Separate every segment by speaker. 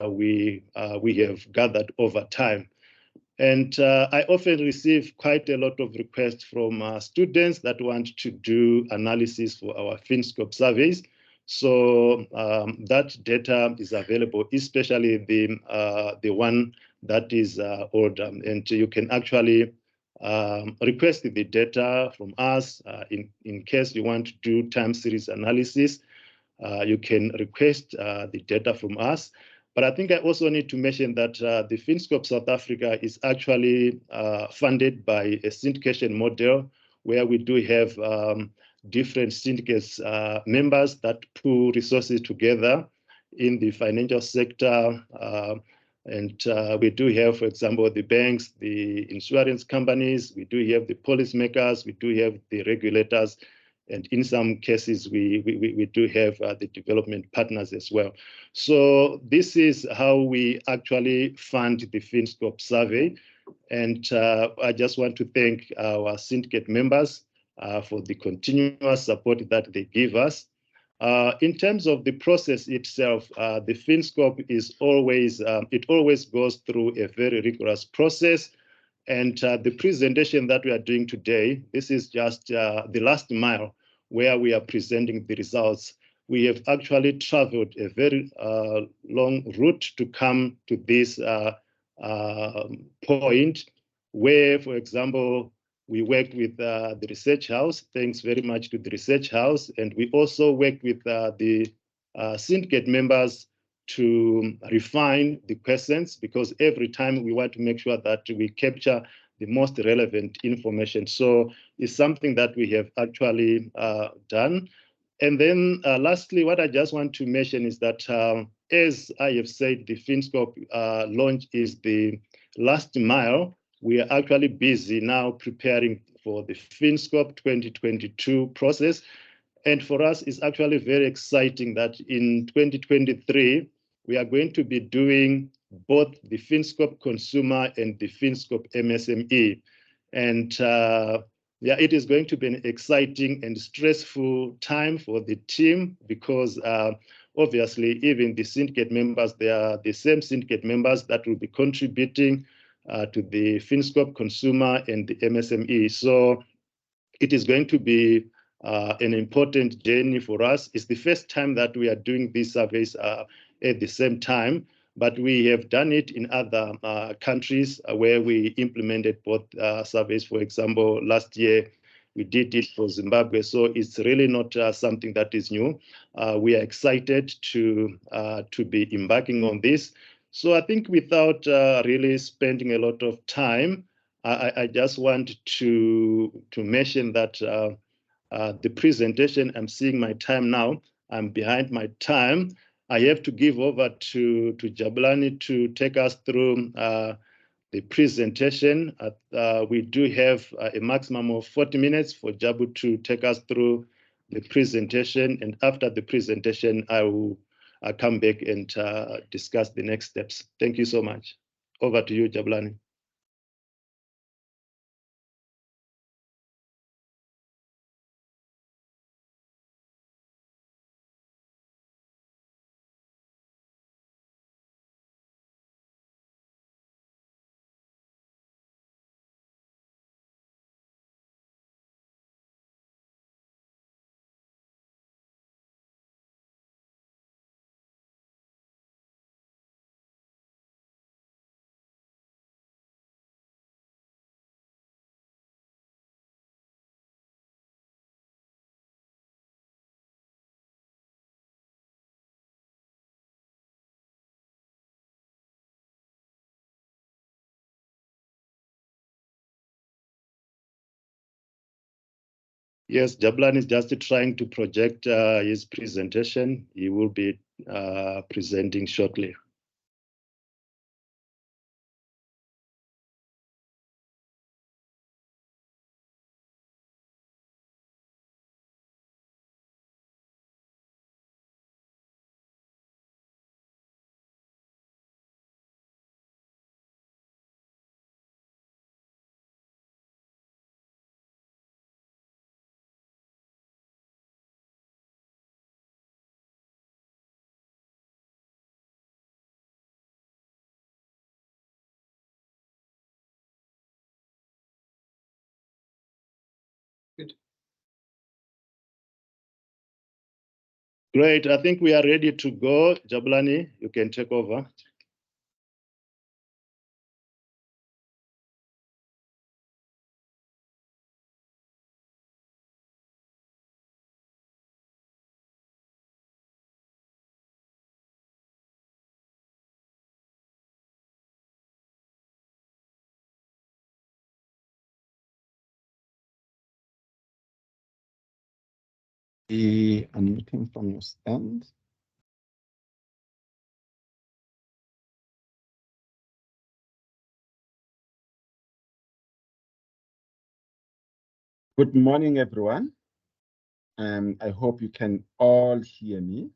Speaker 1: we have gathered over time. And I often receive quite a lot of requests from students that want to do analysis for our FinScope surveys. So that data is available, especially the one that is older. And you can actually request the data from us in case you want to do time series analysis. You can request the data from us. But I think I also need to mention that the FinScope South Africa is actually funded by a syndication model where we do have different syndicates members that pool resources together in the financial sector. And we do have, for example, the banks, the insurance companies, we do have the policymakers, we do have the regulators, and in some cases, we do have the development partners as well. So this is how we actually fund the FinScope survey. And I just want to thank our syndicate members for the continuous support that they give us. In terms of the process itself, the FinScope is always, it always goes through a very rigorous process. And the presentation that we are doing today, this is just the last mile where we are presenting the results. We have actually traveled a very long route to come to this point where, for example, we worked with the research house. Thanks very much to the research house. And we also worked with the syndicate members to refine the questions, because every time we want to make sure that we capture the most relevant information. So it's something that we have actually done. And then lastly, what I just want to mention is that, as I have said, the FinScope launch is the last mile. We are actually busy now preparing for the FinScope 2022 process. And for us, it's actually very exciting that in 2023, we are going to be doing both the FinScope Consumer and the FinScope MSME. And yeah, it is going to be an exciting and stressful time for the team, because obviously even the syndicate members, they are the same syndicate members that will be contributing to the FinScope Consumer and the MSME. So it is going to be an important journey for us. It's the first time that we are doing these surveys at the same time, but we have done it in other countries where we implemented both surveys. For example, last year we did it for Zimbabwe, so it's really not something that is new. We are excited to be embarking on this. So I think without really spending a lot of time, I just want to mention that the presentation, I'm seeing my time now, I'm behind my time. I have to give over to Jabulani to take us through the presentation. We do have a maximum of 40 minutes for Jabu to take us through the presentation. And after the presentation, I will come back and discuss the next steps. Thank you so much. Over to you, Jabulani. Yes, Jablan is just trying to project his presentation. He will be presenting shortly.
Speaker 2: Good.
Speaker 1: Great. I think we are ready to go. Jabulani, you can take over.
Speaker 3: Unmuting from your stand. Good morning, everyone. I hope you can all hear me.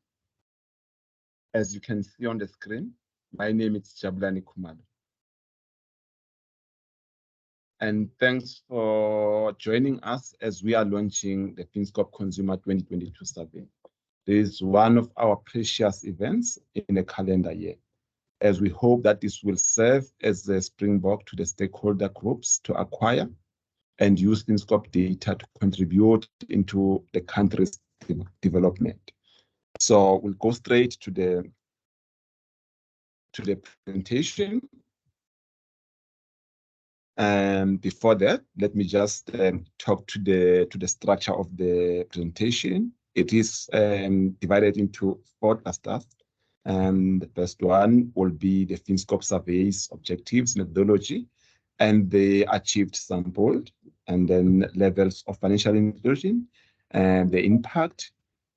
Speaker 3: As you can see on the screen, my name is Jabulani Khumalo. And thanks for joining us as we are launching the FinScope Consumer 2022 survey. This is one of our precious events in a calendar year, as we hope that this will serve as a springboard to the stakeholder groups to acquire and use FinScope data to contribute into the country's development. So we'll go straight to the presentation. Before that, let me just talk to the structure of the presentation. It is divided into 4 clusters. The first one will be the FinScope surveys, objectives, methodology, and the achieved sample, and then levels of financial inclusion, and the impact,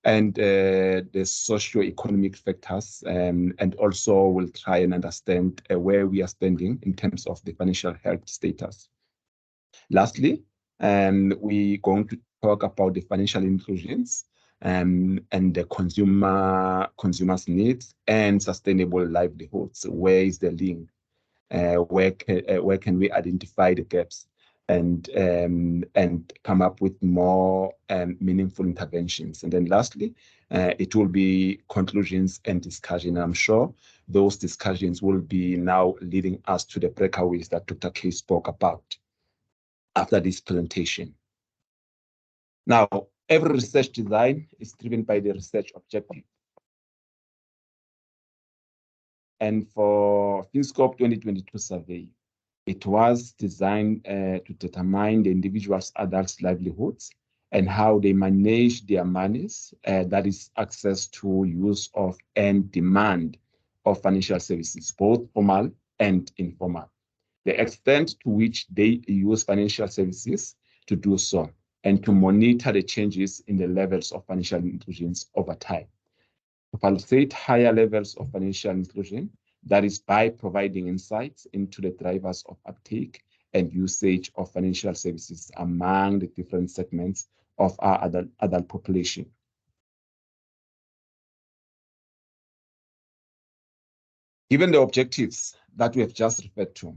Speaker 3: and the socio-economic factors, and also we'll try and understand where we are standing in terms of the financial health status. Lastly, we're going to talk about the financial inclusions and the consumers' needs and sustainable livelihoods. Where is the link? Where can we identify the gaps and come up with more meaningful interventions? And then lastly, it will be conclusions and discussion. I'm sure those discussions will be now leading us to the breakaways that Dr. K spoke about after this presentation. Now, every research design is driven by the research objective. And for FinScope 2022 survey, it was designed to determine the individual's adults' livelihoods and how they manage their monies, that is access to, use of, and demand of financial services, both formal and informal. The extent to which they use financial services to do so, and to monitor the changes in the levels of financial inclusions over time. To facilitate higher levels of financial inclusion, that is by providing insights into the drivers of uptake and usage of financial services among the different segments of our adult population. Given the objectives that we have just referred to,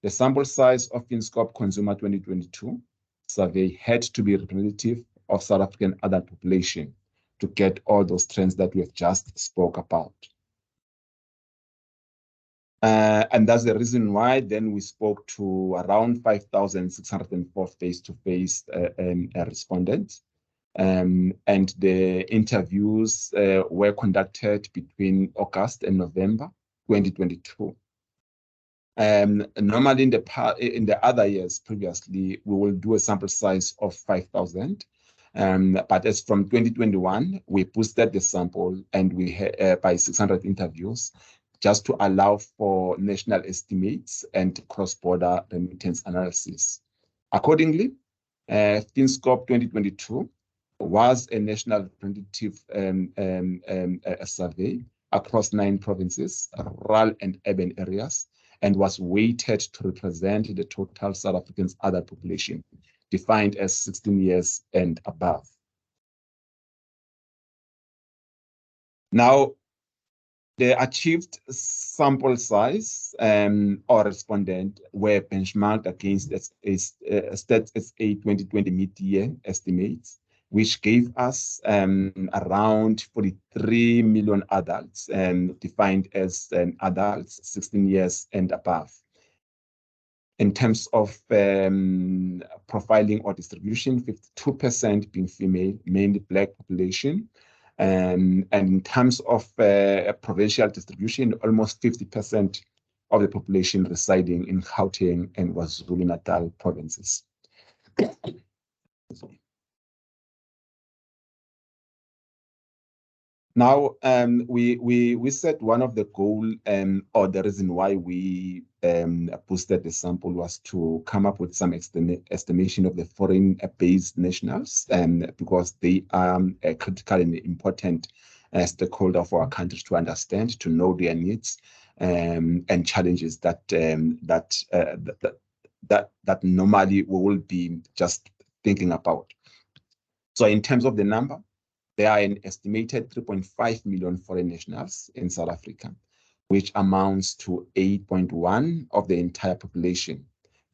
Speaker 3: the sample size of FinScope Consumer 2022 survey had to be representative of South African adult population to get all those trends that we have just spoke about. And that's the reason why then we spoke to around 5,604 face-to-face respondents. And the interviews were conducted between August and November 2022. Normally in the other years previously, we will do a sample size of 5,000. But as from 2021, we boosted the sample and we had by 600 interviews, just to allow for national estimates and cross-border remittance analysis. Accordingly, FinScope 2022 was a national representative survey across 9 provinces, rural and urban areas, and was weighted to represent the total South African adult population, defined as 16 years and above. Now, the achieved sample size or respondent were benchmarked against Stats SA 2020 mid-year estimates, which gave us around 43 million adults, defined as adults 16 years and above. In terms of profiling or distribution, 52% being female, mainly Black population. And in terms of provincial distribution, almost 50% of the population residing in Gauteng and KwaZulu-Natal provinces. Now, we set one of the goal or the reason why we boosted the sample was to come up with some estimation of the foreign-based nationals, because they are a critical and important stakeholder for our countries to understand, to know their needs and challenges that normally we will be just thinking about. So in terms of the number, there are an estimated 3.5 million foreign nationals in South Africa, which amounts to 8.1% of the entire population,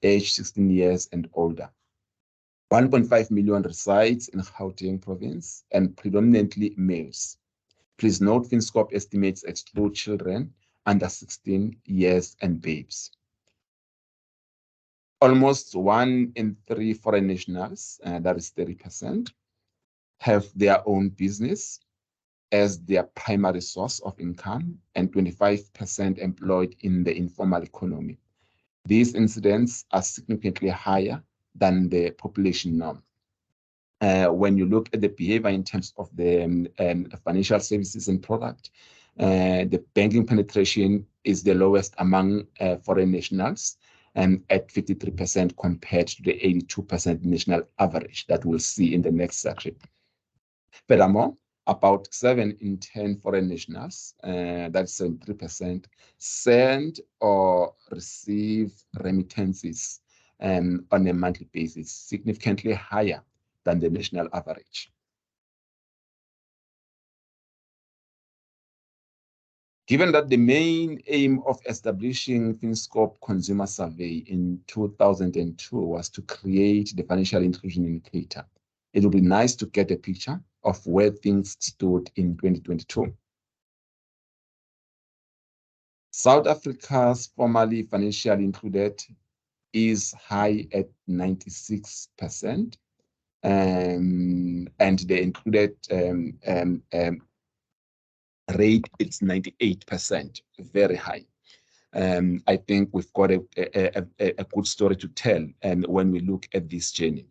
Speaker 3: aged 16 years and older. 1.5 million resides in Gauteng province and predominantly males. Please note, FinScope estimates exclude children under 16 years and babes. Almost 1 in 3 foreign nationals, that is 30%, have their own business as their primary source of income, and 25% employed in the informal economy. These incidents are significantly higher than the population norm. When you look at the behavior in terms of the financial services and product, the banking penetration is the lowest among foreign nationals, and at 53% compared to the 82% national average that we'll see in the next section. Furthermore, about 7 in 10 foreign nationals, that's 73%, send or receive remittances on a monthly basis, significantly higher than the national average. Given that the main aim of establishing FinScope Consumer Survey in 2002 was to create the financial inclusion indicator, it would be nice to get a picture of where things stood in 2022. South Africa's formerly financially included is high at 96%, and the included rate is 98%, very high. I think we've got a good story to tell when we look at this journey.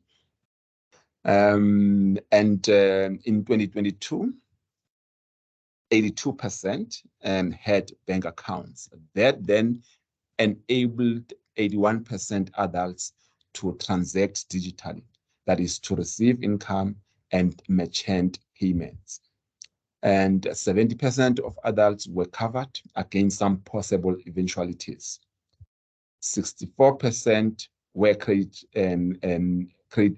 Speaker 3: In 2022, 82% had bank accounts. That then enabled 81% adults to transact digitally, that is, to receive income and merchant payments. And 70% of adults were covered against some possible eventualities. 64% were credit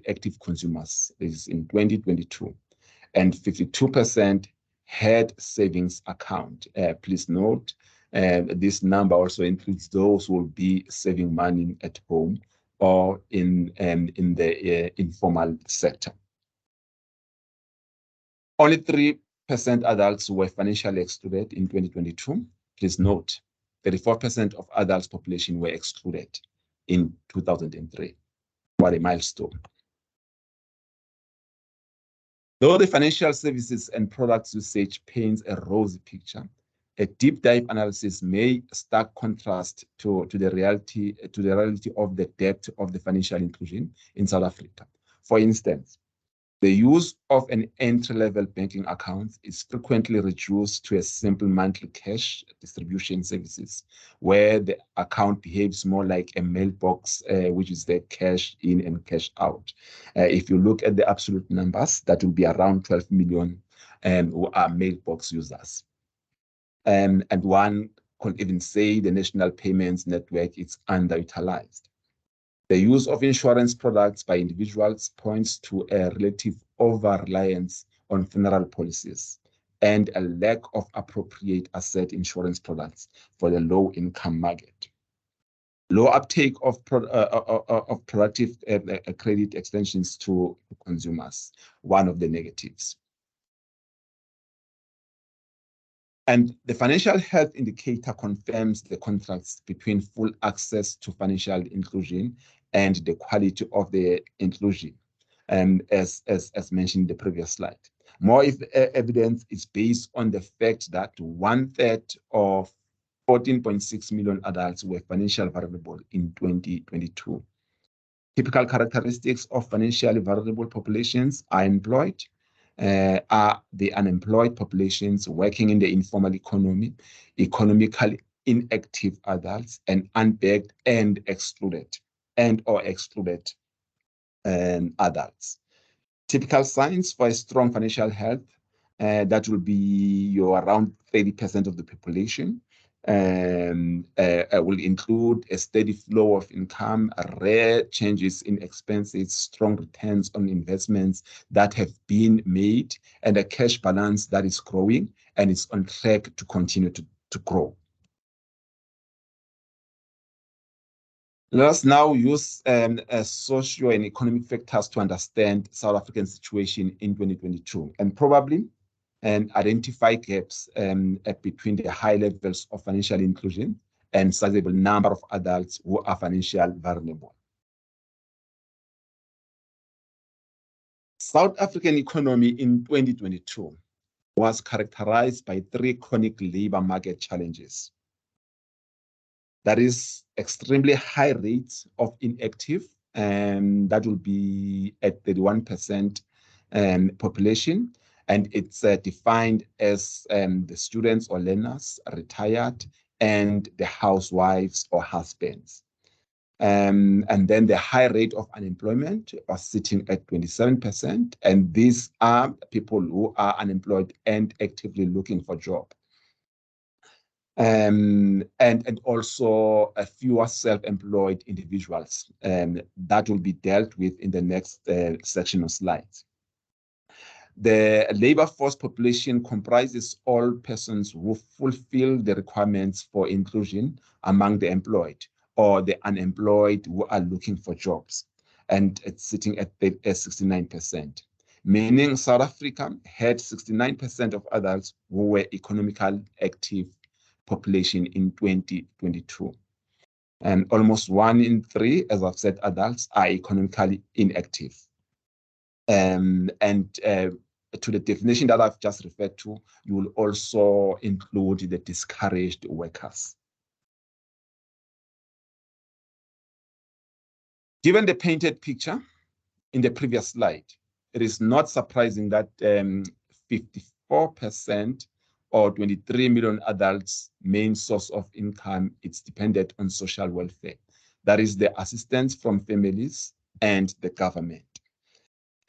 Speaker 3: active consumers. This is in 2022, and 52% had savings account. Please note, this number also includes those who will be saving money at home or in the informal sector. Only 3% adults were financially excluded in 2022. Please note, 34% of adults' population were excluded in 2003. What a milestone. Though the financial services and products usage paints a rosy picture, a deep dive analysis may stark contrast to the reality of the depth of the financial inclusion in South Africa. For instance, the use of an entry-level banking account is frequently reduced to a simple monthly cash distribution services, where the account behaves more like a mailbox, which is the cash in and cash out. If you look at the absolute numbers, that will be around 12 million who are mailbox users. And one could even say the national payments network is underutilized. The use of insurance products by individuals points to a relative over-reliance on funeral policies and a lack of appropriate asset insurance products for the low-income market. Low uptake of productive credit extensions to consumers, one of the negatives. And the financial health indicator confirms the contrast between full access to financial inclusion and the quality of the inclusion, as mentioned in the previous slide. More evidence is based on the fact that 1/3 of 14.6 million adults were financially vulnerable in 2022. Typical characteristics of financially vulnerable populations are employed, are the unemployed populations working in the informal economy, economically inactive adults, and unbanked and excluded adults. Typical signs for a strong financial health, that will be around 30% of the population, will include a steady flow of income, rare changes in expenses, strong returns on investments that have been made, and a cash balance that is growing and is on track to continue to grow. Let us now use socio and economic factors to understand South African situation in 2022 and probably identify gaps between the high levels of financial inclusion and sizable number of adults who are financially vulnerable. South African economy in 2022 was characterized by 3 chronic labor market challenges. That is extremely high rates of inactive, and that will be at 31% population. And it's defined as the students or learners, retired, and the housewives or husbands. And then the high rate of unemployment was sitting at 27%. And these are people who are unemployed and actively looking for jobs. And also a fewer self-employed individuals. That will be dealt with in the next section of slides. The labor force population comprises all persons who fulfill the requirements for inclusion among the employed or the unemployed who are looking for jobs. And it's sitting at 69%, meaning South Africa had 69% of adults who were economically active population in 2022. And almost 1 in 3, as I've said, adults are economically inactive. To the definition that I've just referred to, you will also include the discouraged workers. Given the painted picture in the previous slide, it is not surprising that 54% or 23 million adults' main source of income is dependent on social welfare. That is the assistance from families and the government.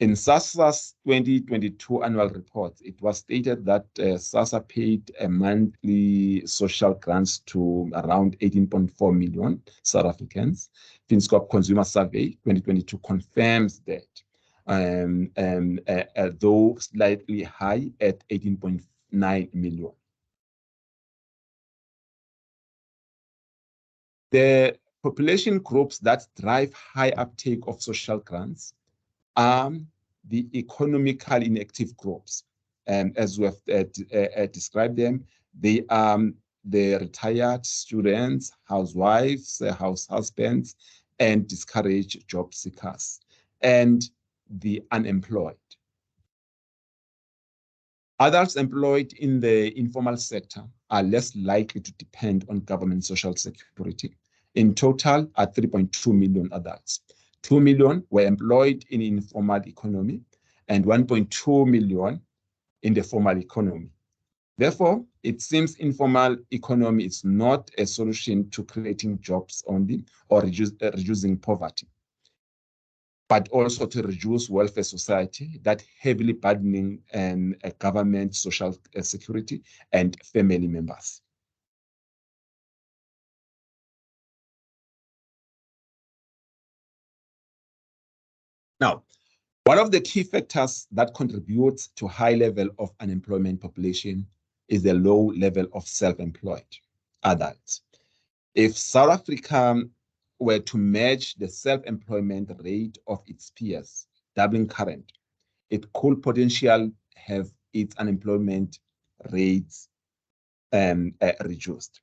Speaker 3: In SASSA's 2022 annual report, it was stated that SASSA paid a monthly social grants to around 18.4 million South Africans. FinScope Consumer Survey 2022 confirms that, though slightly high at 18.9 million. The population groups that drive high uptake of social grants are the economically inactive groups. And as we have described them, they are the retired students, housewives, house husbands, and discouraged job seekers, and the unemployed. Adults employed in the informal sector are less likely to depend on government social security. In total, are 3.2 million adults. 2 million were employed in the informal economy and 1.2 million in the formal economy. Therefore, it seems informal economy is not a solution to creating jobs only or reducing poverty, but also to reduce welfare society that heavily burdening government social security and family members. Now, one of the key factors that contributes to high level of unemployment population is the low level of self-employed adults. If South Africa were to match the self-employment rate of its peers, doubling current, it could potentially have its unemployment rates reduced.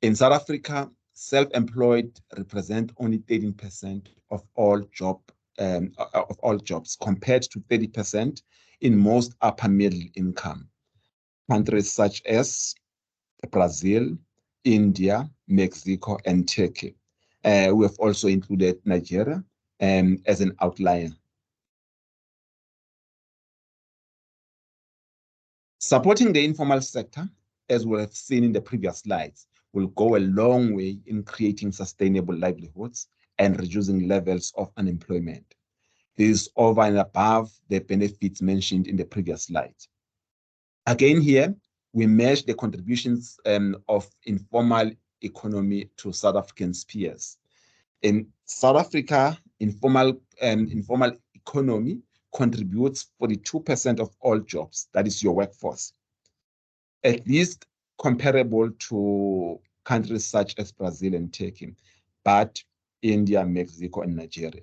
Speaker 3: In South Africa, self-employed represent only 13% of all jobs, compared to 30% in most upper middle income countries such as Brazil, India, Mexico, and Turkey. We have also included Nigeria as an outlier. Supporting the informal sector, as we have seen in the previous slides, will go a long way in creating sustainable livelihoods and reducing levels of unemployment. This is over and above the benefits mentioned in the previous slides. Again here, we measure the contributions of informal economy to South African peers. In South Africa, informal economy contributes 42% of all jobs, that is your workforce, at least comparable to countries such as Brazil and Turkey, but India, Mexico, and Nigeria.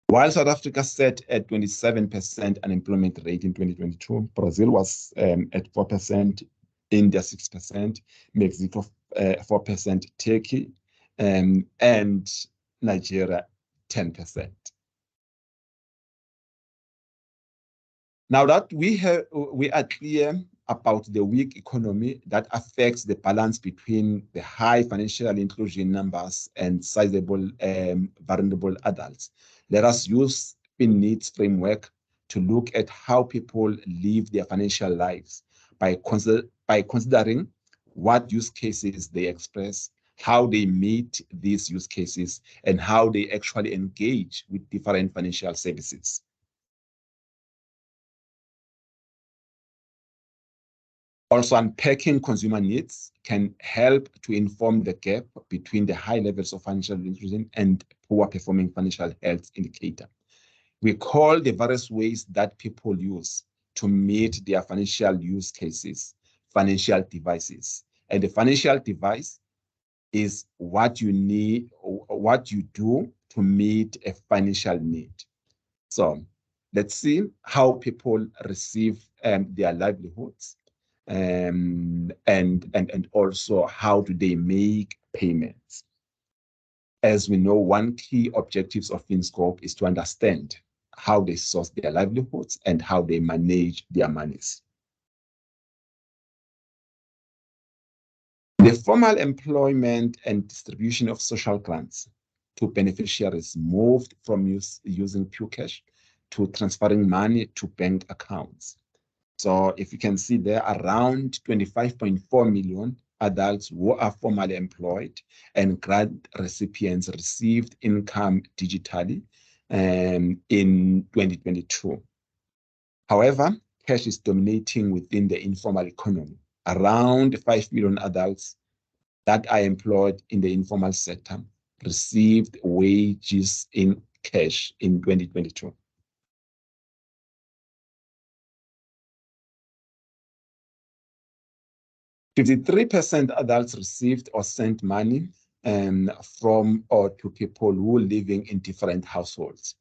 Speaker 3: While South Africa set at 27% unemployment rate in 2022, Brazil was at 4%, India 6%, Mexico 4%, Turkey and Nigeria 10%. Now that we are clear about the weak economy that affects the balance between the high financial inclusion numbers and sizable vulnerable adults, let us use FinNeeds framework to look at how people live their financial lives by considering what use cases they express, how they meet these use cases, and how they actually engage with different financial services. Also, unpacking consumer needs can help to inform the gap between the high levels of financial inclusion and poor performing financial health indicator. We call the various ways that people use to meet their financial use cases financial devices. And the financial device is what you need, what you do to meet a financial need. So let's see how people receive their livelihoods. And also how do they make payments. As we know, one key objectives of FinScope is to understand how they source their livelihoods and how they manage their monies. The formal employment and distribution of social grants to beneficiaries moved from using pure cash to transferring money to bank accounts. So if you can see there, around 25.4 million adults who are formally employed and grant recipients received income digitally in 2022. However, cash is dominating within the informal economy. Around 5 million adults that are employed in the informal sector received wages in cash in 2022. 53% adults received or sent money from or to people who are living in different households.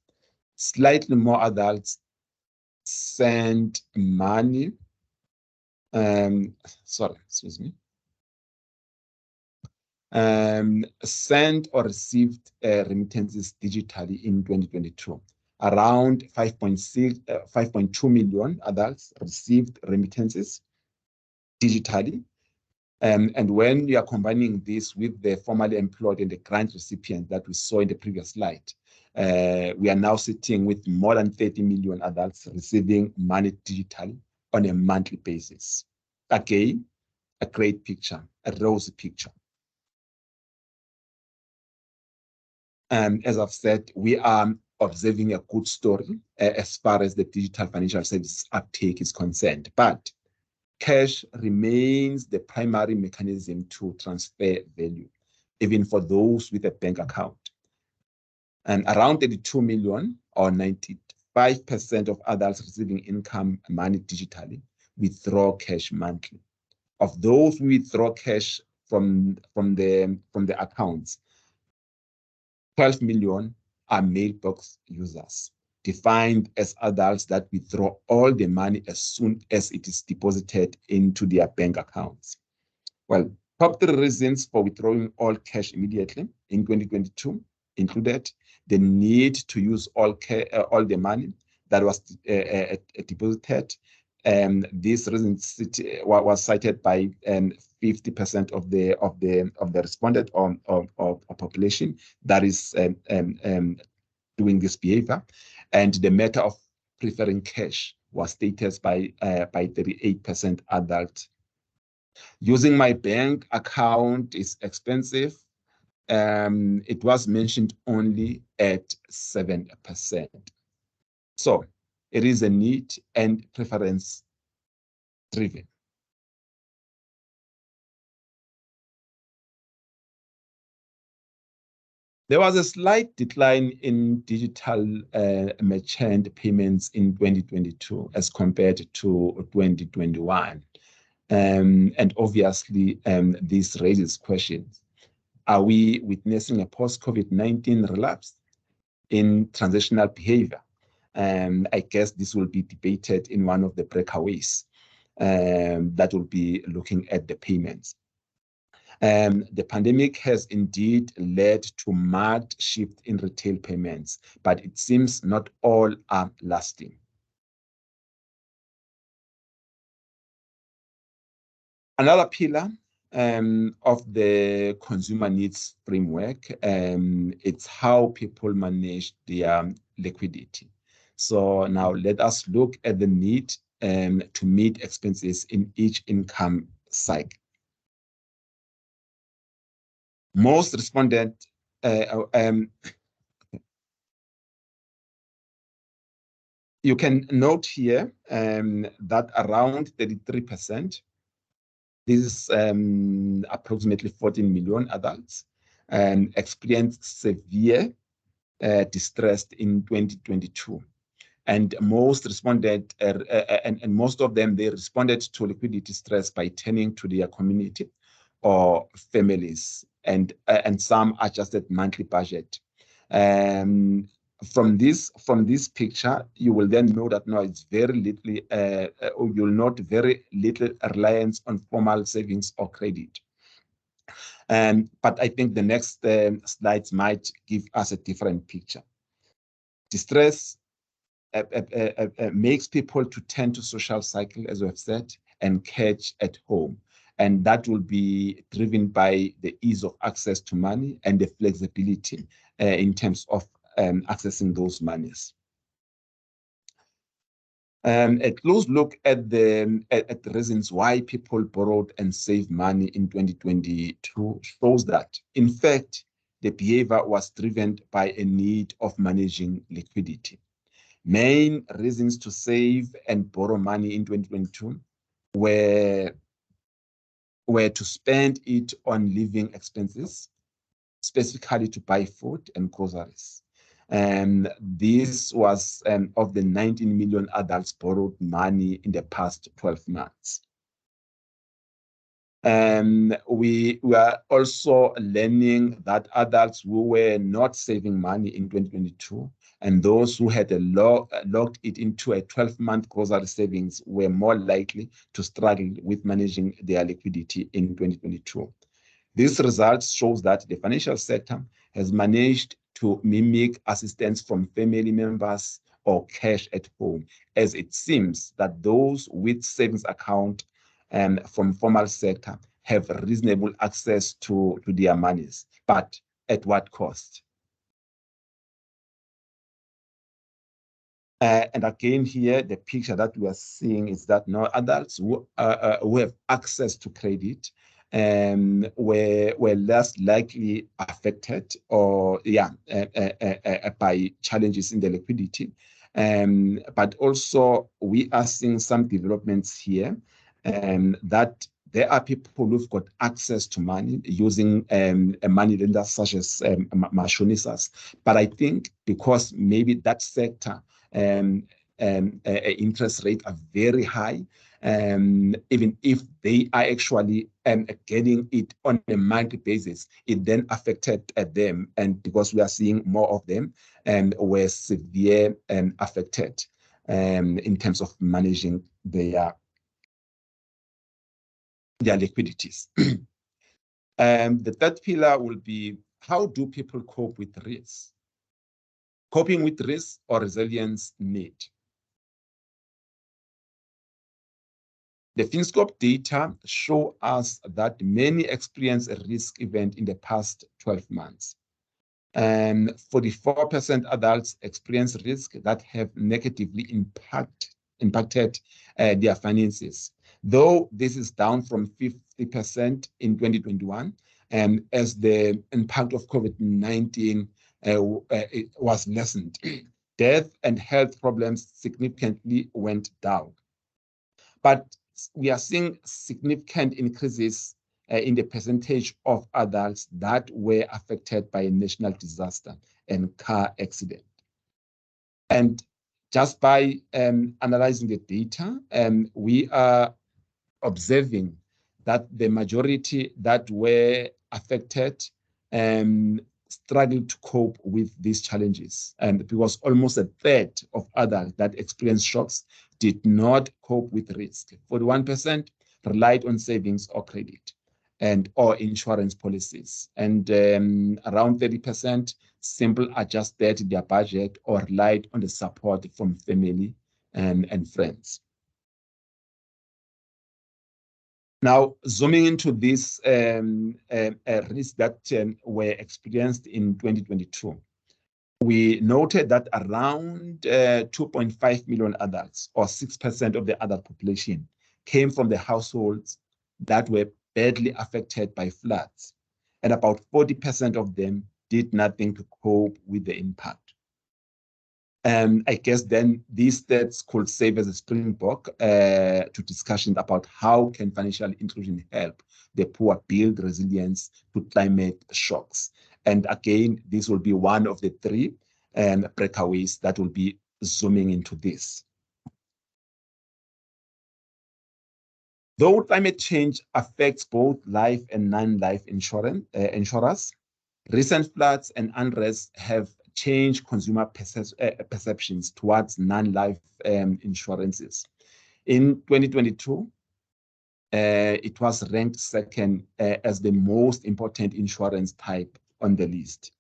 Speaker 3: Slightly more adults sent money, sent or received remittances digitally in 2022. Around 5.2 million adults received remittances digitally. And when you are combining this with the formally employed and the grant recipient that we saw in the previous slide, we are now sitting with more than 30 million adults receiving money digitally on a monthly basis. Again, a great picture, a rosy picture. As I've said, we are observing a good story as far as the digital financial services uptake is concerned, but cash remains the primary mechanism to transfer value, even for those with a bank account. And around 32 million, or 95% of adults receiving income money digitally, withdraw cash monthly. Of those who withdraw cash from the accounts, 12 million are mailbox users. defined as adults that withdraw all the money as soon as it is deposited into their bank accounts. Well, top 3 reasons for withdrawing all cash immediately in 2022 included the need to use all the money that was deposited. This reason was cited by 50% of the respondent of population that is doing this behavior, and the matter of preferring cash was stated by 38% adult. Using my bank account is expensive. It was mentioned only at 7%. So it is a need and preference driven. There was a slight decline in digital merchant payments in 2022 as compared to 2021. And obviously, this raises questions. Are we witnessing a post-COVID-19 relapse in transactional behavior? I guess this will be debated in one of the breakaways that will be looking at the payments. The pandemic has indeed led to marked shift in retail payments, but it seems not all are lasting. Another pillar of the consumer needs framework, it's how people manage their liquidity. So now let us look at the need to meet expenses in each income cycle. Most respondents, you can note here that around 33%, this is approximately 14 million adults, experienced severe distress in 2022. And most responded, and most of them, they responded to liquidity stress by turning to their community or families, and some adjusted monthly budget. From this picture, you will then know that now it's very little, you'll note very little reliance on formal savings or credit. But I think the next slides might give us a different picture. Distress makes people to turn to social cycle, as we have said, and cash at home. And that will be driven by the ease of access to money and the flexibility in terms of accessing those monies. A close look at the reasons why people borrowed and saved money in 2022 shows that, in fact, the behavior was driven by a need of managing liquidity. Main reasons to save and borrow money in 2022 were to spend it on living expenses, specifically to buy food and groceries. This was of the 19 million adults borrowed money in the past 12 months. We were also learning that adults who were not saving money in 2022 and those who had logged it into a 12-month grocery savings were more likely to struggle with managing their liquidity in 2022. This result shows that the financial sector has managed to mimic assistance from family members or cash at home, as it seems that those with savings account from formal sector have reasonable access to their monies, but at what cost? And again here, the picture that we are seeing is that now adults who have access to credit were less likely affected or by challenges in the liquidity. But also we are seeing some developments here that there are people who've got access to money using a money lender such as Mashonisas. But I think because maybe that sector interest rates are very high, even if they are actually getting it on a monthly basis, it then affected them. And because we are seeing more of them, were severe affected in terms of managing their liquidities. The third pillar will be, how do people cope with risk? Coping with risk or resilience need. The FinScope data show us that many experience a risk event in the past 12 months. 44% adults experience risk that have negatively impacted their finances, though this is down from 50% in 2021, as the impact of COVID-19 was lessened. Death and health problems significantly went down. But we are seeing significant increases in the percentage of adults that were affected by a national disaster and car accident. And just by analyzing the data, we are observing that the majority that were affected struggled to cope with these challenges. And because almost a third of adults that experienced shocks did not cope with risk. 41% relied on savings or credit or insurance policies. And around 30% simply adjusted their budget or relied on the support from family and friends. Now, zooming into these risks that were experienced in 2022, we noted that around 2.5 million adults, or 6% of the adult population, came from the households that were badly affected by floods, and about 40% of them did nothing to cope with the impact. I guess then these stats could serve as a springboard to discussions about how can financial inclusion help the poor build resilience to climate shocks. And again, this will be one of the three breakaways that will be zooming into this. Though climate change affects both life and non-life insurers, recent floods and unrest have change consumer perceptions towards non-life insurances. In 2022, it was ranked second as the most important insurance type on the list.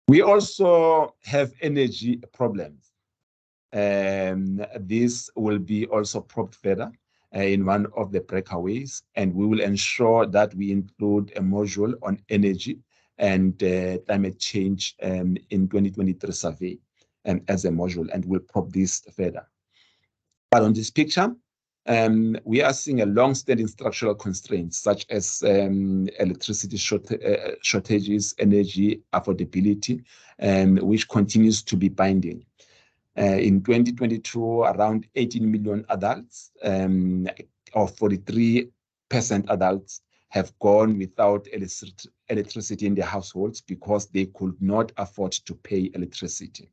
Speaker 3: We also have energy problems. This will be also probed further in one of the breakaways, and we will ensure that we include a module on energy and climate change in 2023 survey as a module, and we'll probe this further. But on this picture, we are seeing a long-standing structural constraints such as electricity shortages, energy affordability, which continues to be binding. In 2022, around 18 million adults, or 43% adults, have gone without electricity in their households because they could not afford to pay electricity.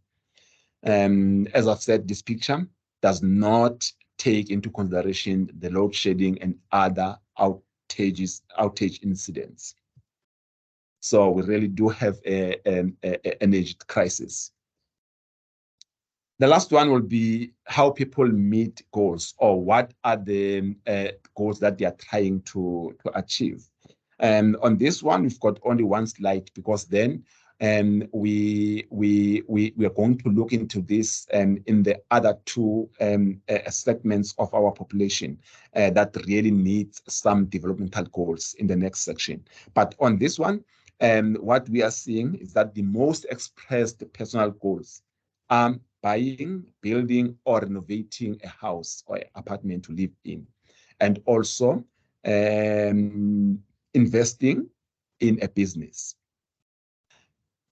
Speaker 3: As I've said, this picture does not take into consideration the load shedding and other outage incidents. So we really do have an energy crisis. The last one will be how people meet goals, or what are the goals that they are trying to achieve. On this one, we've got only one slide because then we are going to look into this in the other two segments of our population that really needs some developmental goals in the next section. But on this one, what we are seeing is that the most expressed personal goals are buying, building, or renovating a house or an apartment to live in, and also investing in a business.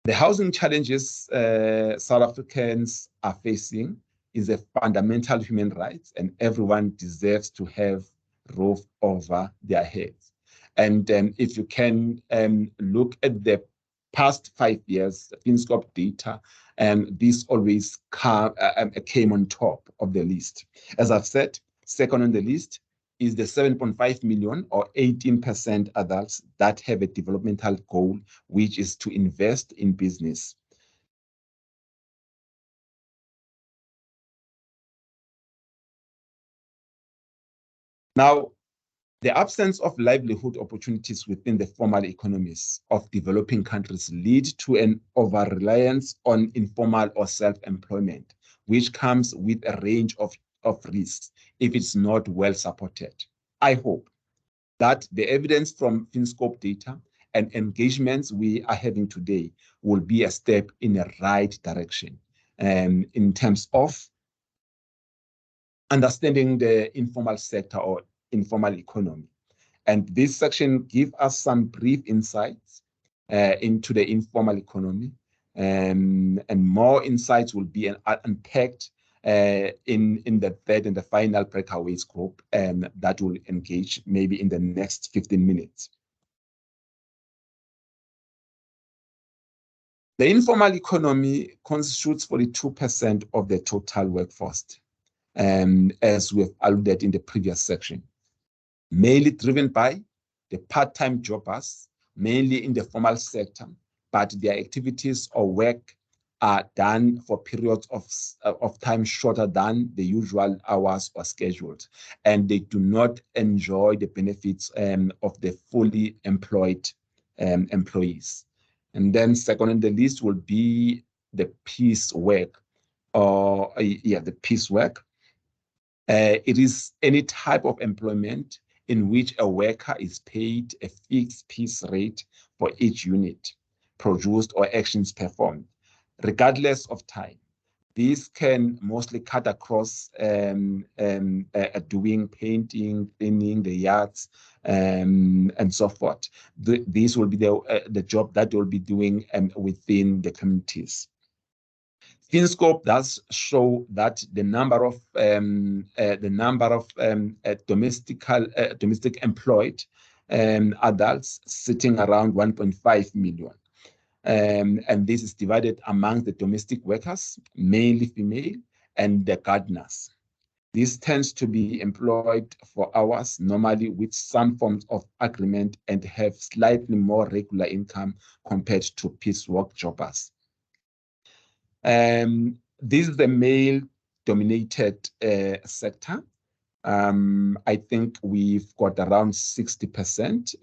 Speaker 3: The housing challenges South Africans are facing is a fundamental human right, and everyone deserves to have roof over their heads. And if you can look at the past 5 years, FinScope data, and this always came on top of the list. As I've said, second on the list is the 7.5 million or 18% adults that have a developmental goal, which is to invest in business. Now, the absence of livelihood opportunities within the formal economies of developing countries lead to an over-reliance on informal or self-employment, which comes with a range of risks if it's not well supported. I hope that the evidence from FinScope data and engagements we are having today will be a step in the right direction in terms of understanding the informal sector or informal economy. And this section gives us some brief insights into the informal economy, and more insights will be unpacked in the third and the final breakaways group that will engage maybe in the next 15 minutes. The informal economy constitutes 42% of the total workforce, as we have alluded in the previous section, mainly driven by the part-time jobbers, mainly in the formal sector, but their activities or work are done for periods of time shorter than the usual hours or scheduled, and they do not enjoy the benefits of the fully employed employees. And then second on the list will be the piece work, or the piece work. It is any type of employment in which a worker is paid a fixed piece rate for each unit produced or actions performed, regardless of time. This can mostly cut across doing painting, cleaning the yards, and so forth. This will be the job that they'll be doing within the communities. FinScope does show that the number of domestic employed adults sitting around 1.5 million. And this is divided among the domestic workers, mainly female, and the gardeners. This tends to be employed for hours, normally with some forms of agreement, and have slightly more regular income compared to piecework jobbers. This is the male-dominated sector. I think we've got around 60%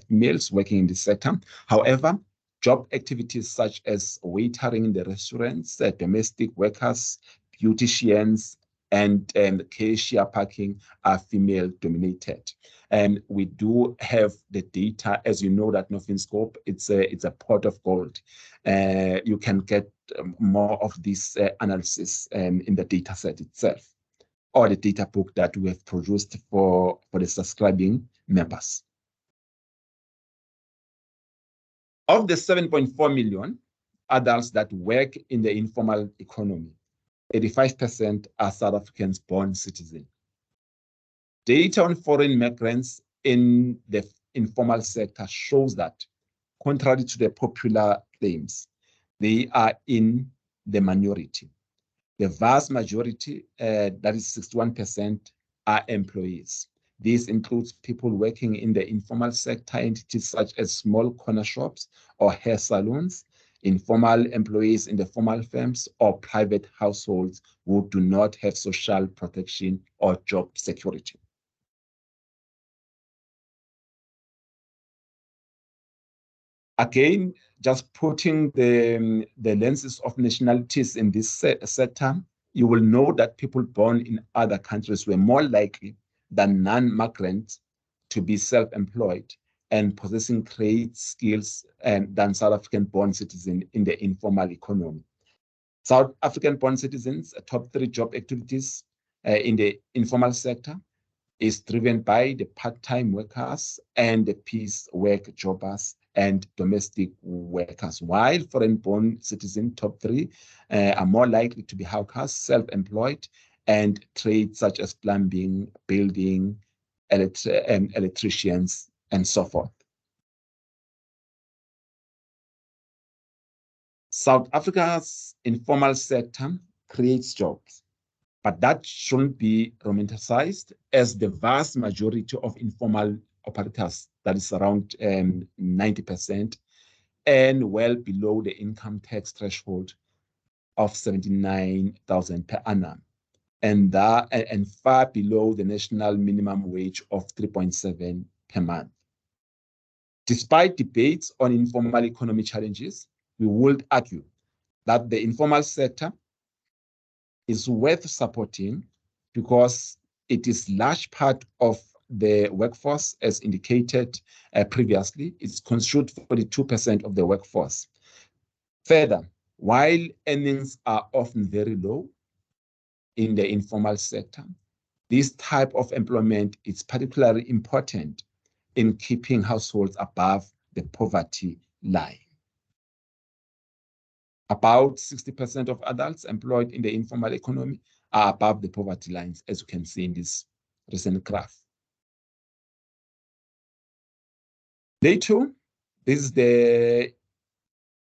Speaker 3: females working in this sector. However, job activities such as waitering in the restaurants, domestic workers, beauticians, and cashier parking are female-dominated. And we do have the data, as you know, that FinScope, it's a pot of gold. You can get more of this analysis in the data set itself, or the data book that we have produced for the subscribing members. Of the 7.4 million adults that work in the informal economy, 85% are South Africans born citizens. Data on foreign migrants in the informal sector shows that, contrary to the popular claims, they are in the minority. The vast majority, that is 61%, are employees. This includes people working in the informal sector entities such as small corner shops or hair salons, informal employees in the formal firms, or private households who do not have social protection or job security. Again, just putting the lenses of nationalities in this sector, you will know that people born in other countries were more likely than non-migrants to be self-employed and possessing trade skills than South African-born citizens in the informal economy. South African-born citizens' top 3 job activities in the informal sector is driven by the part-time workers and the piece work jobbers and domestic workers, while foreign-born citizens, top 3, are more likely to be hawkers, self-employed, and trades such as plumbing, building, electricians, and so forth. South Africa's informal sector creates jobs, but that shouldn't be romanticized, as the vast majority of informal operators, that is around 90%, and well below the income tax threshold of 79,000 per annum, and far below the national minimum wage of 3.7 per month. Despite debates on informal economy challenges, we would argue that the informal sector is worth supporting because it is large part of the workforce, as indicated previously. It's constitutes 42% of the workforce. Further, while earnings are often very low in the informal sector, this type of employment is particularly important in keeping households above the poverty line. About 60% of adults employed in the informal economy are above the poverty lines, as you can see in this recent graph. Day two, this is the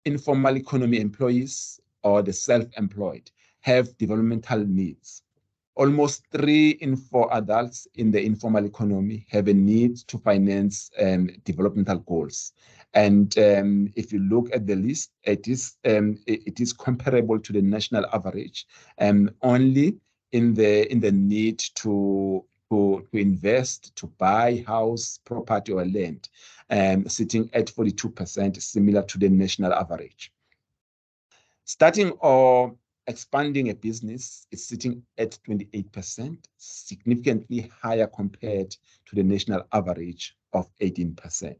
Speaker 3: informal economy employees, or the self-employed, have developmental needs. Almost 3 in 4 adults in the informal economy have a need to finance developmental goals. And if you look at the list, it is comparable to the national average, only in the need to invest, to buy house, property, or land, sitting at 42%, similar to the national average. Starting or expanding a business is sitting at 28%, significantly higher compared to the national average of 18%.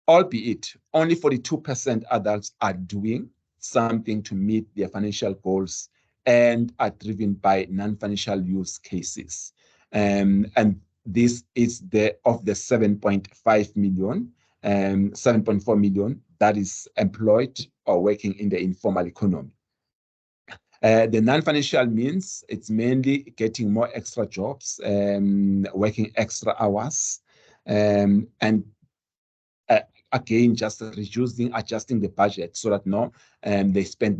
Speaker 3: Albeit, only 42% adults are doing something to meet their financial goals and are driven by non-financial use cases. And this is of the 7.5 million, 7.4 million that is employed or working in the informal economy. The non-financial means it's mainly getting more extra jobs, working extra hours, and again, just adjusting the budget so that they spend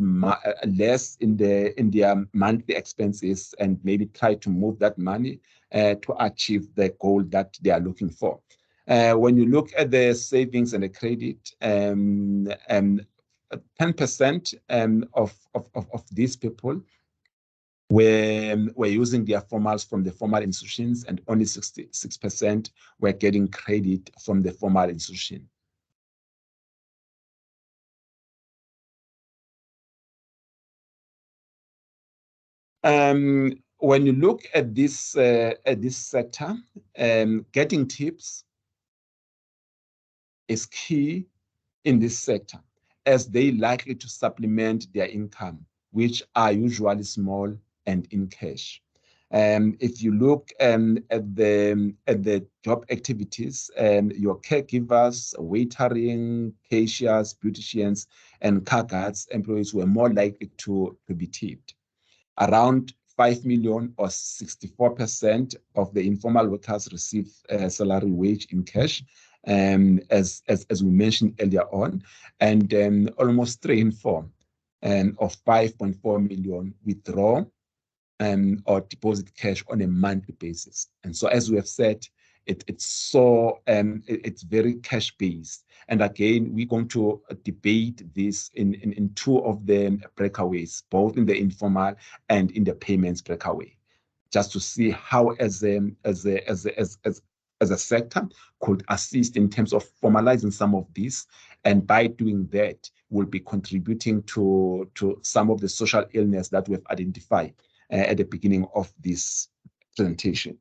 Speaker 3: less in their monthly expenses, and maybe try to move that money to achieve the goal that they are looking for. When you look at the savings and the credit, 10% of these people were using their formals from the formal institutions, and only 66% were getting credit from the formal institution. When you look at this sector, getting tips is key in this sector, as they likely to supplement their income, which are usually small and in cash. If you look at the job activities, your caregivers, waitering, cashiers, beauticians, and car guards employees were more likely to be tipped. Around 5 million, or 64% of the informal workers receive salary wage in cash, as we mentioned earlier on, and almost 3 in 4 of 5.4 million withdraw or deposit cash on a monthly basis. And so, as we have said, it's very cash based. And again, we're going to debate this in 2 of the breakaways, both in the informal and in the payments breakaway, just to see how as a sector could assist in terms of formalizing some of this, and by doing that, we'll be contributing to some of the social illness that we've identified at the beginning of this presentation.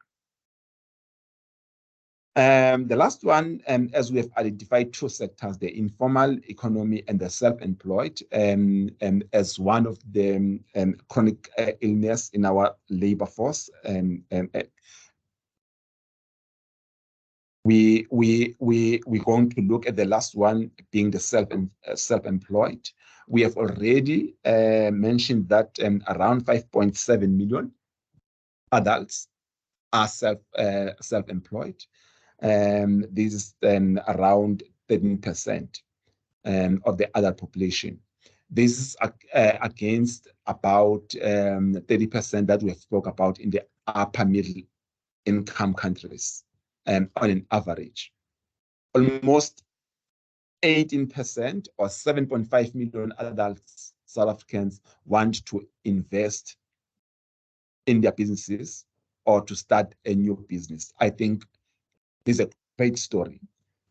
Speaker 3: The last one, as we have identified 2 sectors, the informal economy and the self-employed, as one of the chronic illness in our labor force. We're going to look at the last one being the self-employed. We have already mentioned that around 5.7 million adults are self-employed. This is around 13% of the adult population. This is against about 30% that we have spoke about in the upper middle income countries on an average. Almost 18% or 7.5 million adults, South Africans, want to invest in their businesses or to start a new business. I think this is a great story.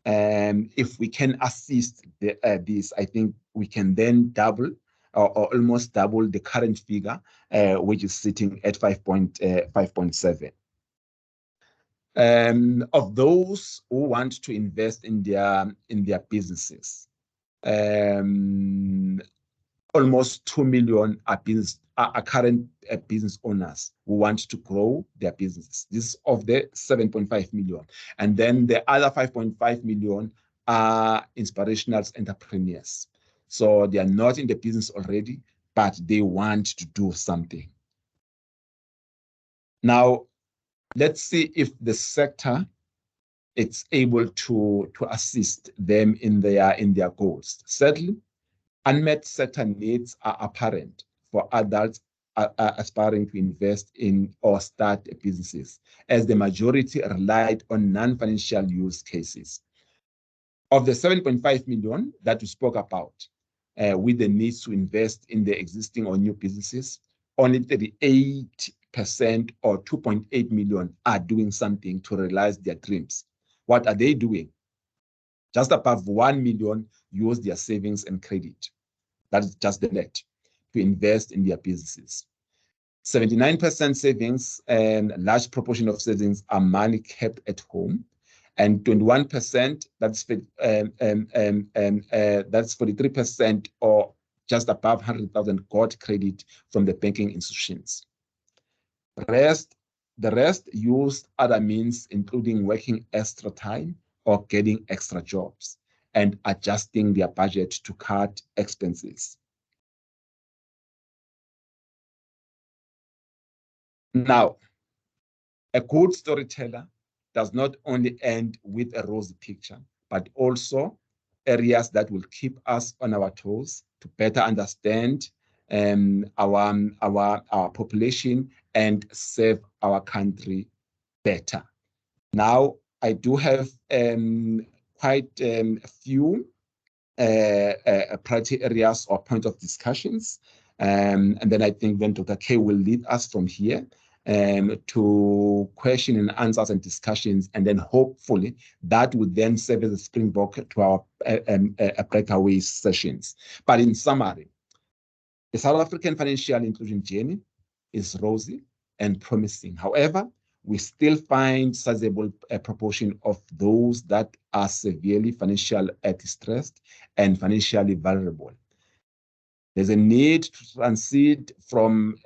Speaker 3: If we can assist this, I think we can then double or almost double the current figure, which is sitting at 5.7. Of those who want to invest in their businesses, almost 2 million are current business owners who want to grow their businesses. This is of the 7.5 million. And then the other 5.5 million are inspirational entrepreneurs. So they are not in the business already, but they want to do something. Now, let's see if the sector is able to assist them in their goals. Certainly, unmet sector needs are apparent for adults aspiring to invest in or start businesses, as the majority relied on non-financial use cases. Of the 7.5 million that we spoke about, with the needs to invest in the existing or new businesses, only 38% or 2.8 million are doing something to realize their dreams. What are they doing? Just above 1 million use their savings and credit. That is just the net to invest in their businesses. 79% savings and a large proportion of savings are money kept at home. And 21%, that's 43% or just above 100,000 got credit from the banking institutions. The rest used other means, including working extra time or getting extra jobs and adjusting their budget to cut expenses. Now, a good storyteller does not only end with a rosy picture, but also areas that will keep us on our toes to better understand our population and serve our country better. Now, I do have quite a few priority areas or point of discussions. And then I think then Dr. K will lead us from here to question and answers and discussions. And then hopefully that would then serve as a springboard to our breakaway sessions. But in summary, the South African financial inclusion journey is rosy and promising. However, we still find sizable proportion of those that are severely financially distressed and financially vulnerable. There's a need to transit from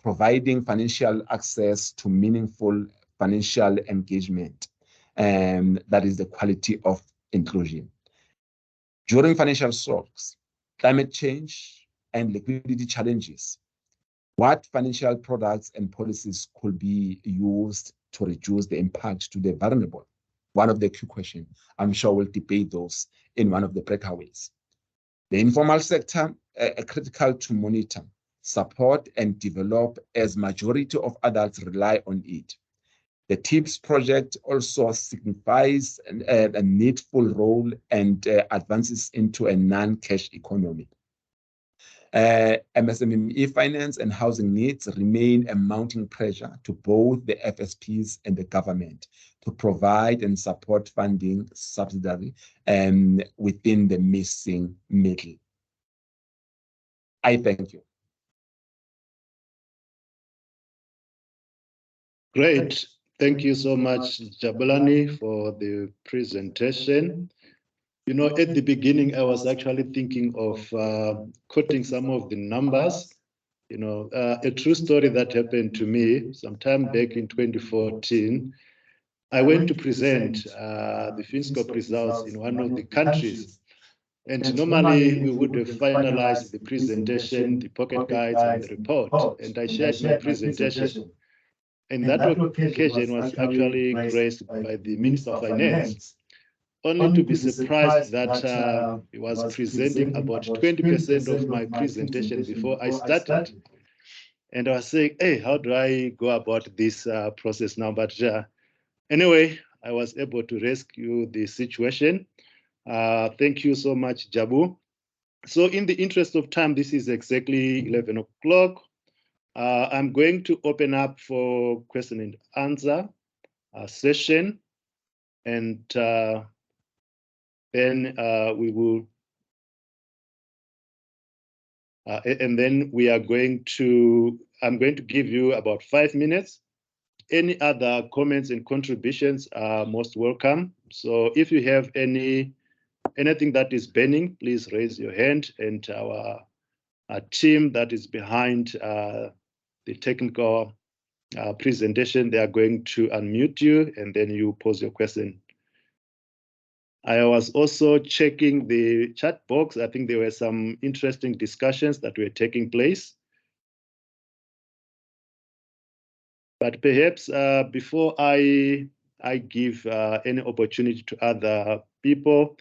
Speaker 3: providing financial access to meaningful financial engagement. That is the quality of inclusion. During financial shocks, climate change, and liquidity challenges, what financial products and policies could be used to reduce the impact to the vulnerable? One of the key questions. I'm sure we'll debate those in one of the breakaways. The informal sector are critical to monitor, support, and develop as majority of adults rely on it. The TIPS project also signifies a needful role and advances into a non-cash economy. MSME finance and housing needs remain a mounting pressure to both the FSPs and the government to provide and support funding subsidiary within the missing middle. I thank you.
Speaker 1: Great. Thank you so much, Jabulani, for the presentation. You know, at the beginning, I was actually thinking of quoting some of the numbers. You know, a true story that happened to me sometime back in 2014. I went to present the FinScope results in one of the countries. And normally we would have finalized the presentation, the pocket guides, and the report. And I shared my presentation. And that occasion was actually graced by the Minister of Finance. only to be surprised that he was presenting about 20% of my presentation before I started. And I was saying, hey, how do I go about this process now? But anyway, I was able to rescue the situation. Thank you so much, Jabu. So in the interest of time, this is exactly 11 o'clock. I'm going to open up for question and answer session. And then we will, and then we are going to, I'm going to give you about 5 minutes. Any other comments and contributions are most welcome. So if you have anything that is burning, please raise your hand, and our team that is behind the technical presentation, they are going to unmute you, and then you pose your question. I was also checking the chat box. I think there were some interesting discussions that were taking place. But perhaps before I give any opportunity to other people,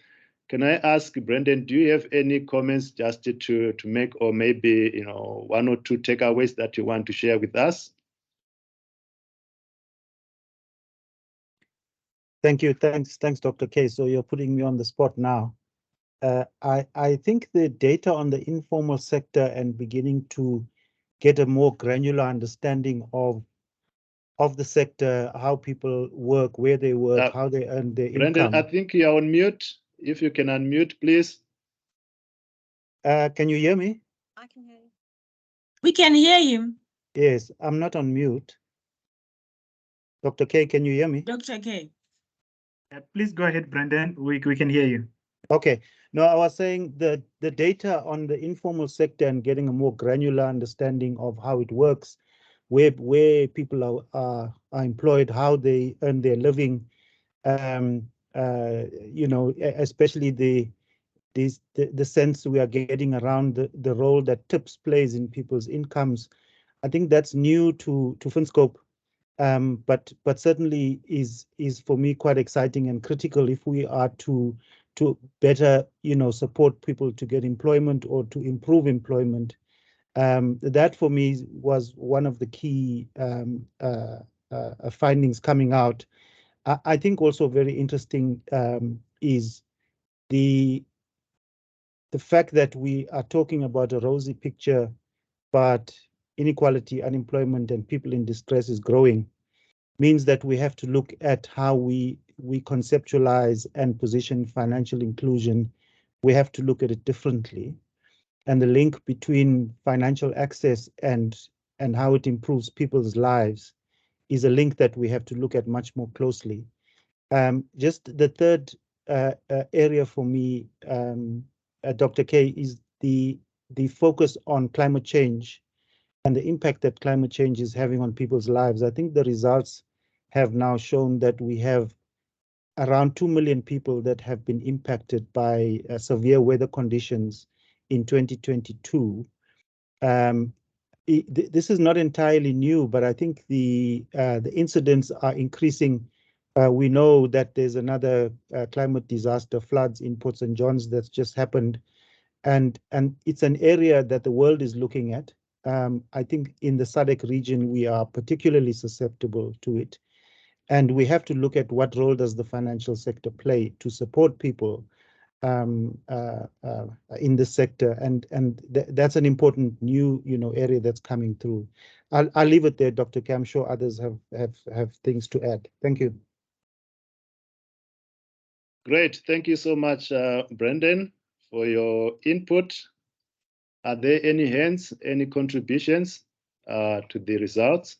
Speaker 1: can I ask Brendan, do you have any comments just to make, or maybe 1 or 2 takeaways that you want to share with us?
Speaker 2: Thank you. Thanks, Dr. K. So you're putting me on the spot now. I think the data on the informal sector and beginning to get a more granular understanding of the sector, how people work, where they work, how they earn their
Speaker 1: Brendan,
Speaker 2: income.
Speaker 1: I think you're on mute. If you can unmute, please.
Speaker 2: Can you hear me?
Speaker 4: I can hear you. We can hear you.
Speaker 2: Yes, I'm not on mute. Dr. K, can you hear me?
Speaker 4: Dr. K.
Speaker 5: Please go ahead, Brendan. We can hear you.
Speaker 2: Okay. No, I was saying the data on the informal sector and getting a more granular understanding of how it works, where people are employed, how they earn their living, especially the sense we are getting around the role that tips plays in people's incomes. I think that's new to FinScope, but certainly is for me quite exciting and critical if we are to better support people to get employment or to improve employment. That for me was one of the key findings coming out. I think also very interesting is the fact that we are talking about a rosy picture, but inequality, unemployment, and people in distress is growing, means that we have to look at how we conceptualize and position financial inclusion. We have to look at it differently. And the link between financial access and how it improves people's lives is a link that we have to look at much more closely. Just the third area for me, Dr. K, is the focus on climate change and the impact that climate change is having on people's lives. I think the results have now shown that we have around 2 million people that have been impacted by severe weather conditions in 2022. This is not entirely new, but I think the incidents are increasing. We know that there's another climate disaster, floods in Port St. John's that's just happened, and it's an area that the world is looking at. I think in the SADC region, we are particularly susceptible to it. And we have to look at what role does the financial sector play to support people in this sector. And that's an important new area that's coming through. I'll leave it there, Dr. K. I'm sure others have things to add. Thank you.
Speaker 1: Great. Thank you so much, Brendan, for your input. Are there any hands, any contributions to the results?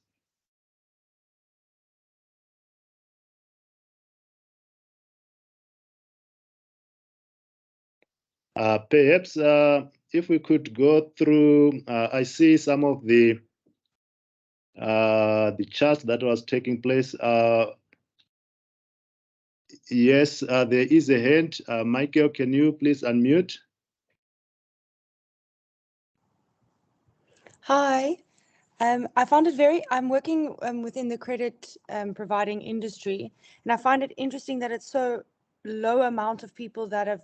Speaker 1: Perhaps if we could go through, I see some of the charts that was taking place. Yes, there is a hand. Michael, can you please unmute?
Speaker 6: Hi. I found it I'm working within the credit providing industry, and I find it interesting that it's so low amount of people that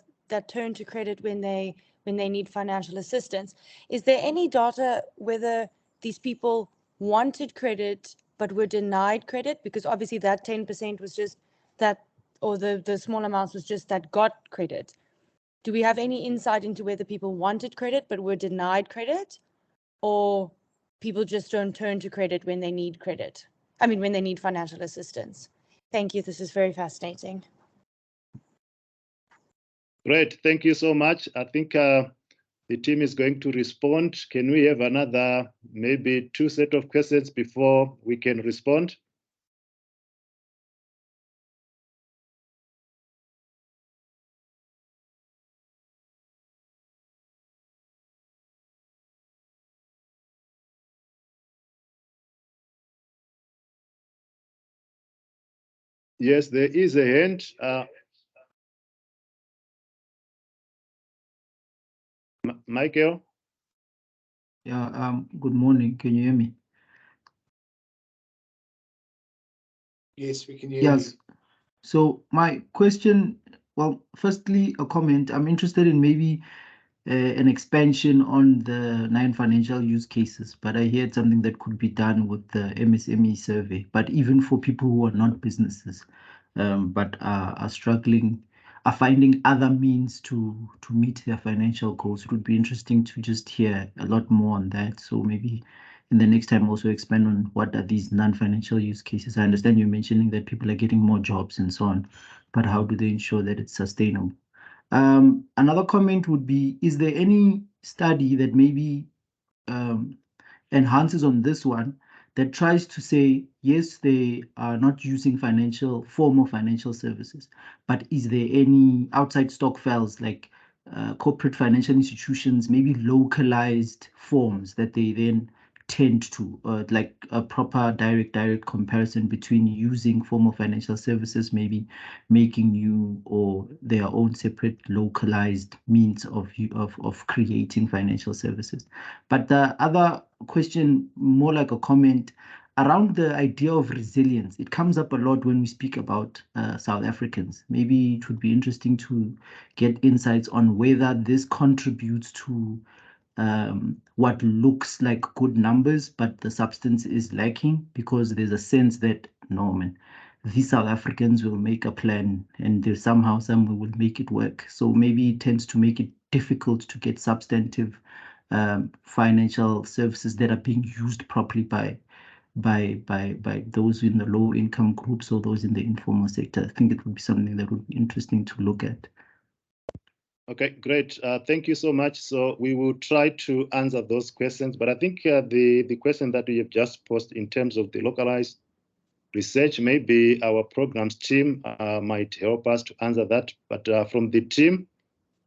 Speaker 6: turn to credit when they need financial assistance. Is there any data whether these people wanted credit but were denied credit? Because obviously that 10% was just that, or the small amounts was just that got credit. Do we have any insight into whether people wanted credit but were denied credit, or people just don't turn to credit when they need credit? I mean, when they need financial assistance. Thank you. This is very fascinating.
Speaker 1: Great. Thank you so much. I think the team is going to respond. Can we have another, maybe 2 set of questions before we can respond? Yes, there is a hand. Michael?
Speaker 7: Yeah, good morning. Can you hear me?
Speaker 8: Yes, we can hear you.
Speaker 7: Yes. So my question, well, firstly, a comment. I'm interested in maybe an expansion on the 9 financial use cases, but I heard something that could be done with the MSME survey, but even for people who are not businesses, but are struggling, are finding other means to meet their financial goals. It would be interesting to just hear a lot more on that. So maybe in the next time also expand on what are these non-financial use cases. I understand you're mentioning that people are getting more jobs and so on, but how do they ensure that it's sustainable? Another comment would be, is there any study that maybe enhances on this one that tries to say, yes, they are not using formal financial services, but is there any outside stock files like corporate financial institutions, maybe localized forms that they then tend to, like a proper direct comparison between using formal financial services, maybe making new or their own separate localized means of creating financial services. But the other question, more like a comment around the idea of resilience. It comes up a lot when we speak about South Africans. Maybe it would be interesting to get insights on whether this contributes to what looks like good numbers, but the substance is lacking, because there's a sense that, no, man, these South Africans will make a plan and there's somehow some will make it work. So maybe it tends to make it difficult to get substantive financial services that are being used properly by those in the low income groups or those in the informal sector. I think it would be something that would be interesting to look at.
Speaker 1: Okay, great. Thank you so much. So we will try to answer those questions, but I think the question that we have just posed in terms of the localized research, maybe our programs team might help us to answer that. But from the team,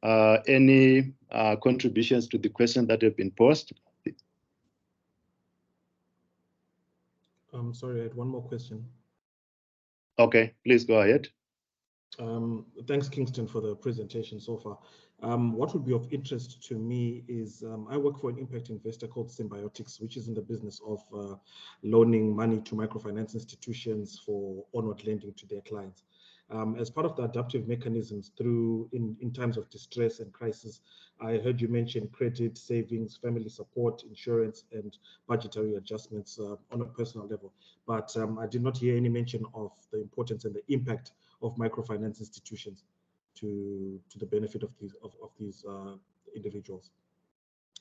Speaker 1: any contributions to the question that have been posed?
Speaker 8: Sorry, I had one more question.
Speaker 1: Okay, please go ahead.
Speaker 8: Thanks, Kingston, for the presentation so far. What would be of interest to me is I work for an impact investor called Symbiotics, which is in the business of loaning money to microfinance institutions for onward lending to their clients. As part of the adaptive mechanisms in times of distress and crisis, I heard you mention credit, savings, family support, insurance, and budgetary adjustments on a personal level. But I did not hear any mention of the importance and the impact of microfinance institutions to the benefit of these individuals.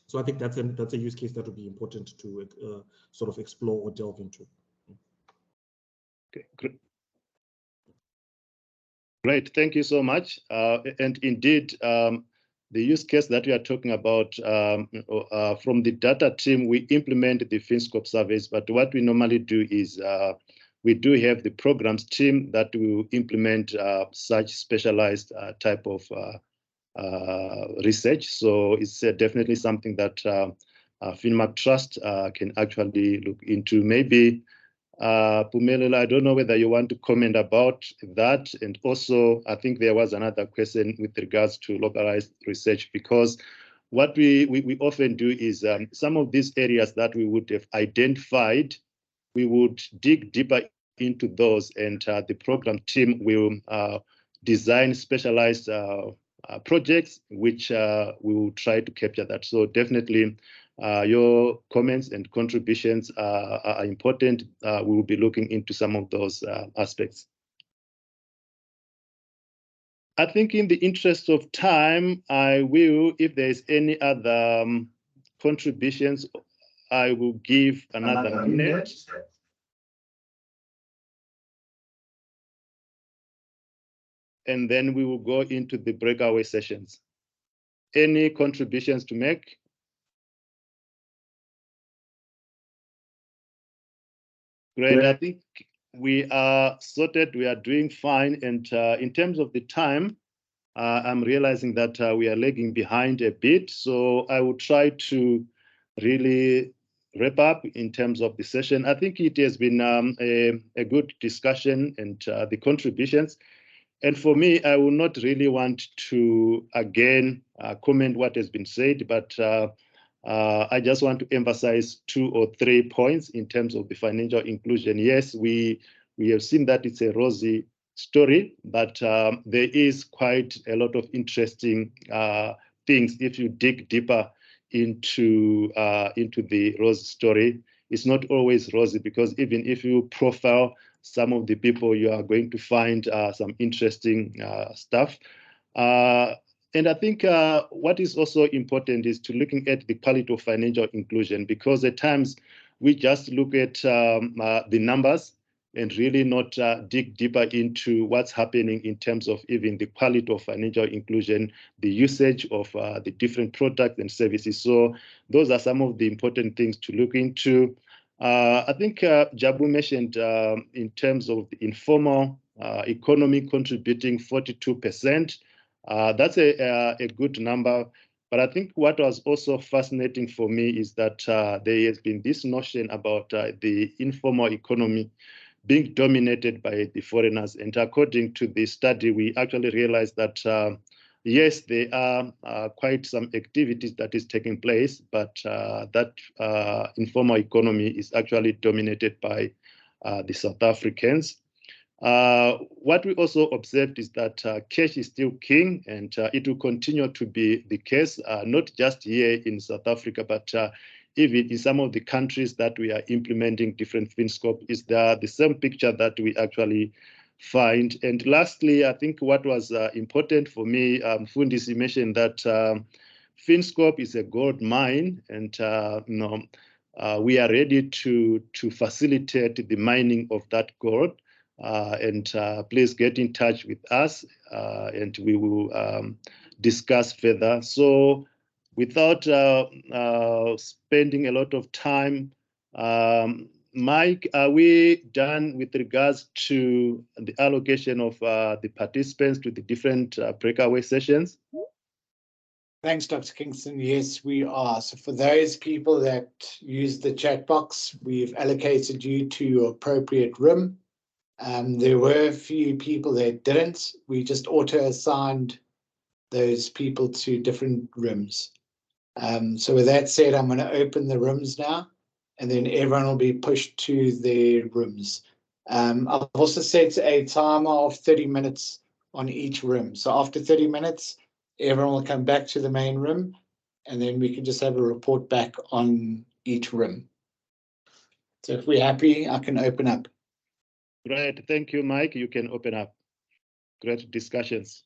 Speaker 8: So I think that's a use case that would be important to sort of explore or delve into.
Speaker 1: Okay, great, thank you so much. And indeed, the use case that we are talking about from the data team, we implement the FinScope surveys, but what we normally do is we do have the programs team that will implement such specialized type of research. So it's definitely something that FinMark Trust can actually look into. Maybe Pumelelo, I don't know whether you want to comment about that. And also, I think there was another question with regards to localized research, because what we often do is some of these areas that we would have identified, we would dig deeper into those, and the program team will design specialized projects, which we will try to capture that. So definitely your comments and contributions are important. We will be looking into some of those aspects. I think in the interest of time, I will, if there's any other contributions, I will give another minute. And then we will go into the breakaway sessions. Any contributions to make? Great, I think we are sorted, we are doing fine. And in terms of the time, I'm realizing that we are lagging behind a bit. So I will try to really wrap up in terms of the session. I think it has been a good discussion and the contributions. And for me, I will not really want to, again, comment what has been said, but I just want to emphasize 2 or 3 points in terms of the financial inclusion. Yes, we have seen that it's a rosy story, but there is quite a lot of interesting things if you dig deeper into the rosy story. It's not always rosy, because even if you profile some of the people, you are going to find some interesting stuff. And I think what is also important is to looking at the quality of financial inclusion, because at times we just look at the numbers and really not dig deeper into what's happening in terms of even the quality of financial inclusion, the usage of the different products and services. So those are some of the important things to look into. I think Jabu mentioned in terms of the informal economy contributing 42%. That's a good number. But I think what was also fascinating for me is that there has been this notion about the informal economy being dominated by the foreigners. And according to the study, we actually realized that yes, there are quite some activities that is taking place, but that informal economy is actually dominated by the South Africans. What we also observed is that cash is still king, and it will continue to be the case, not just here in South Africa, but even in some of the countries that we are implementing different FinScope. Is the same picture that we actually find. And lastly, I think what was important for me, Fundisi mentioned that FinScope is a gold mine, and we are ready to facilitate the mining of that gold. And please get in touch with us, and we will discuss further. So without spending a lot of time, Mike, are we done with regards to the allocation of the participants to the different breakaway sessions?
Speaker 9: Thanks, Dr. Kingston. Yes, we are. So for those people that use the chat box, we've allocated you to your appropriate room. There were a few people that didn't. We just auto-assigned those people to different rooms. So with that said, I'm going to open the rooms now, and then everyone will be pushed to their rooms. I've also set a timer of 30 minutes on each room. So after 30 minutes, everyone will come back to the main room, and then we can just have a report back on each room. So if we're happy, I can open up.
Speaker 1: Great. Thank you, Mike. You can open up. Great discussions.